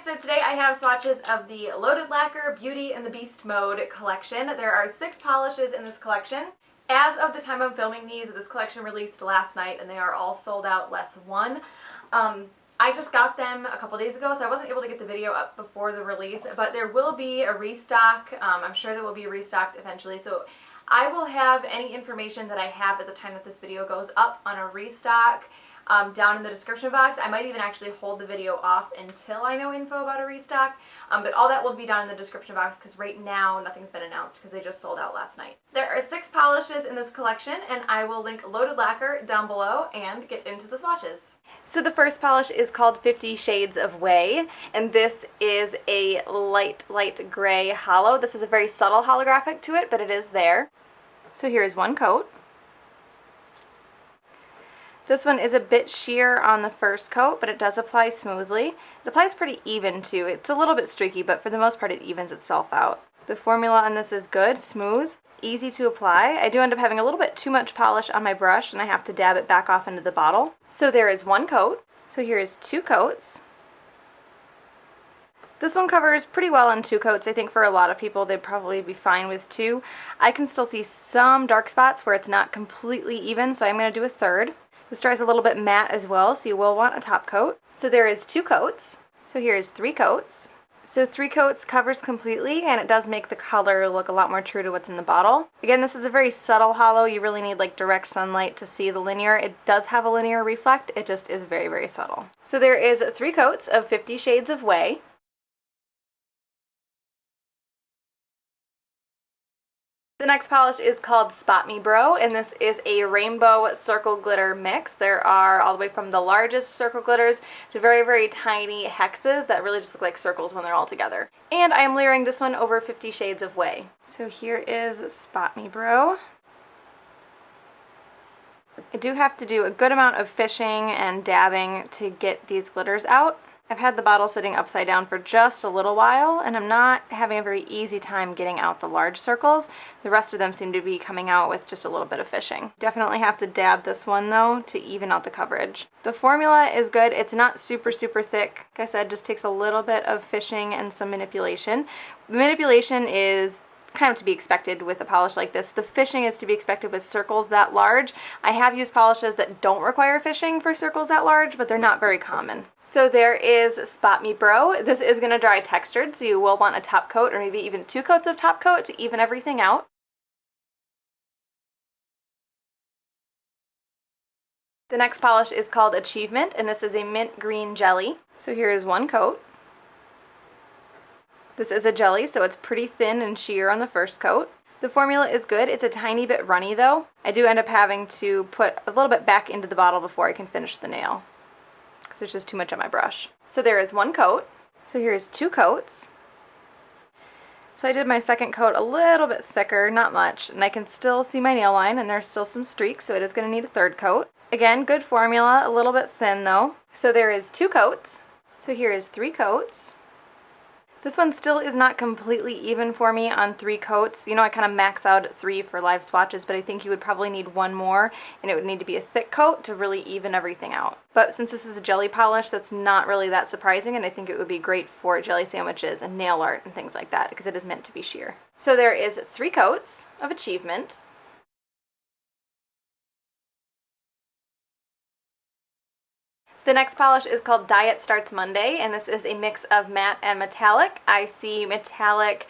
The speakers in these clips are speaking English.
so today I have swatches of the Loaded Lacquer Beauty and the Beast Mode collection. There are 6 polishes in this collection. As of the time I'm filming these, this collection released last night and they are all sold out less one. I just got them a couple days ago, so I wasn't able to get the video up before the release, but there will be a restock. I'm sure there will be restocked eventually, so I will have any information that I have at the time that this video goes up on a restock down in the description box. I might even actually hold the video off until I know info about a restock, but all that will be down in the description box because right now nothing's been announced because they just sold out last night. There are 6 polishes in this collection, and I will link Loaded Lacquer down below and get into the swatches. So the first polish is called 50 Shades of Whey, and this is a light gray hollow. This is a very subtle holographic to it, but it is there. So here is one coat. This one is a bit sheer on the first coat, but it does apply smoothly. It applies pretty even too. It's a little bit streaky, but for the most part it evens itself out. The formula on this is good, smooth, easy to apply. I do end up having a little bit too much polish on my brush and I have to dab it back off into the bottle. So there is one coat. So here is 2 coats. This one covers pretty well on 2 coats. I think for a lot of people they'd probably be fine with 2. I can still see some dark spots where it's not completely even, so I'm going to do a third. This dries a little bit matte as well, so you will want a top coat. So there is 2 coats. So here is 3 coats. So 3 coats covers completely, and it does make the color look a lot more true to what's in the bottle. Again, this is a very subtle hollow. You really need like direct sunlight to see the linear. It does have a linear reflect. It just is very, very subtle. So there is 3 coats of 50 Shades of Whey. The next polish is called Spot Me Bro, and this is a rainbow circle glitter mix. There are all the way from the largest circle glitters to very, very tiny hexes that really just look like circles when they're all together. And I am layering this one over 50 Shades of Whey. So here is Spot Me Bro. I do have to do a good amount of fishing and dabbing to get these glitters out. I've had the bottle sitting upside down for just a little while, and I'm not having a very easy time getting out the large circles. The rest of them seem to be coming out with just a little bit of fishing. Definitely have to dab this one though to even out the coverage. The formula is good. It's not super thick. Like I said, just takes a little bit of fishing and some manipulation. The manipulation is kind of to be expected with a polish like this. The fishing is to be expected with circles that large. I have used polishes that don't require fishing for circles that large, but they're not very common. So there is Spot Me Bro. This is going to dry textured, so you will want a top coat or maybe even 2 coats of top coat to even everything out. The next polish is called Achievement, and this is a mint green jelly. So here is 1 coat. This is a jelly, so it's pretty thin and sheer on the first coat. The formula is good. It's a tiny bit runny though. I do end up having to put a little bit back into the bottle before I can finish the nail, because there's just too much on my brush. So there is 1 coat. So here's 2 coats. So I did my second coat a little bit thicker, not much, and I can still see my nail line and there's still some streaks, so it is going to need a 3rd coat. Again, good formula, a little bit thin though. So there is 2 coats. So here is 3 coats. This one still is not completely even for me on 3 coats. You know, I kind of max out at 3 for live swatches, but I think you would probably need 1 more, and it would need to be a thick coat to really even everything out. But since this is a jelly polish, that's not really that surprising, and I think it would be great for jelly sandwiches and nail art and things like that, because it is meant to be sheer. So there is 3 coats of Achievement. The next polish is called Diet Starts Monday, and this is a mix of matte and metallic. I see metallic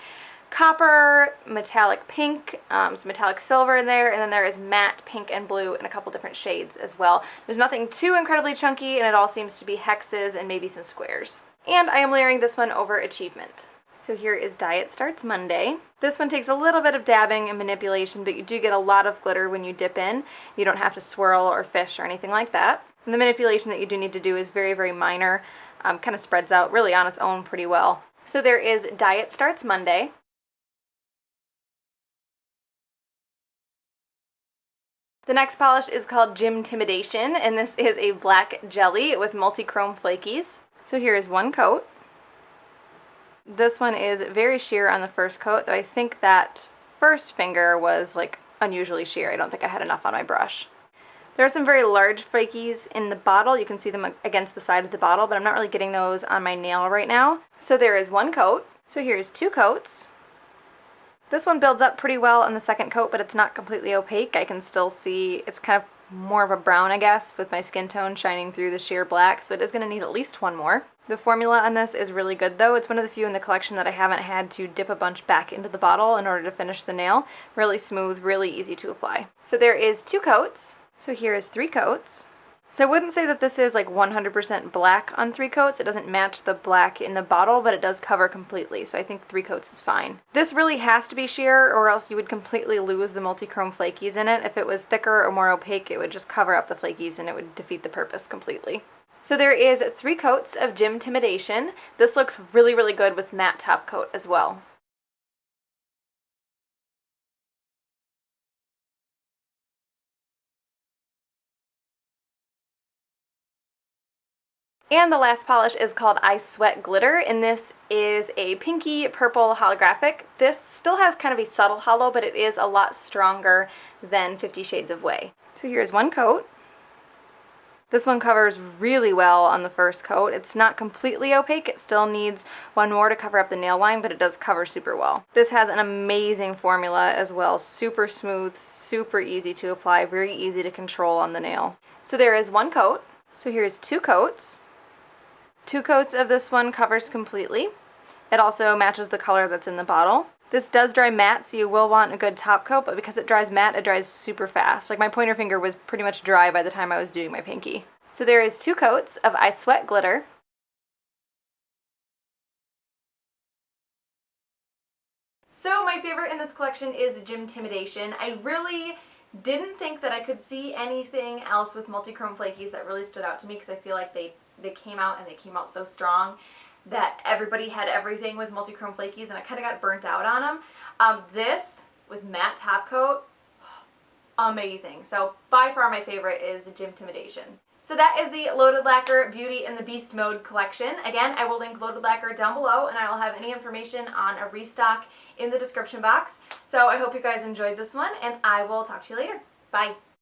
copper, metallic pink, some metallic silver in there, and then there is matte pink and blue in a couple different shades as well. There's nothing too incredibly chunky, and it all seems to be hexes and maybe some squares. And I am layering this one over Achievement. So here is Diet Starts Monday. This one takes a little bit of dabbing and manipulation, but you do get a lot of glitter when you dip in. You don't have to swirl or fish or anything like that. And the manipulation that you do need to do is very, very minor. Kind of spreads out really on its own pretty well. So there is Diet Starts Monday. The next polish is called Gym-timidation, and this is a black jelly with multi-chrome flakies. So here is 1 coat. This one is very sheer on the first coat, though I think that first finger was like unusually sheer. I don't think I had enough on my brush. There are some very large flakies in the bottle. You can see them against the side of the bottle, but I'm not really getting those on my nail right now. So there is one coat. So here's 2 coats. This one builds up pretty well on the second coat, but it's not completely opaque. I can still see it's kind of more of a brown, I guess, with my skin tone shining through the sheer black, so it is going to need at least one more. The formula on this is really good though. It's one of the few in the collection that I haven't had to dip a bunch back into the bottle in order to finish the nail. Really smooth, really easy to apply. So there is 2 coats. So here is 3 coats. So I wouldn't say that this is like 100% black on 3 coats. It doesn't match the black in the bottle, but it does cover completely. So I think 3 coats is fine. This really has to be sheer or else you would completely lose the multi-chrome flakies in it. If it was thicker or more opaque, it would just cover up the flakies and it would defeat the purpose completely. So there is 3 coats of Gym-timidation. This looks really, really good with matte top coat as well. And the last polish is called I Sweat Glitter, and this is a pinky purple holographic. This still has kind of a subtle hollow, but it is a lot stronger than 50 Shades of Whey. So here's one coat. This one covers really well on the first coat. It's not completely opaque. It still needs one more to cover up the nail line, but it does cover super well. This has an amazing formula as well. Super smooth, super easy to apply, very easy to control on the nail. So there is one coat. So here's 2 coats. 2 coats of this one covers completely. It also matches the color that's in the bottle. This does dry matte, so you will want a good top coat, but because it dries matte, it dries super fast. Like my pointer finger was pretty much dry by the time I was doing my pinky. So there is 2 coats of I Sweat Glitter. So my favorite in this collection is Gym-timidation. I really didn't think that I could see anything else with multi-chrome flakies that really stood out to me because I feel like they came out and they came out so strong that everybody had everything with multi-chrome flakies and I kind of got burnt out on them. This with matte top coat, amazing. So by far my favorite is Gym-timidation. So that is the Loaded Lacquer Beauty and the Beast Mode collection. Again, I will link Loaded Lacquer down below and I will have any information on a restock in the description box. So I hope you guys enjoyed this one and I will talk to you later. Bye.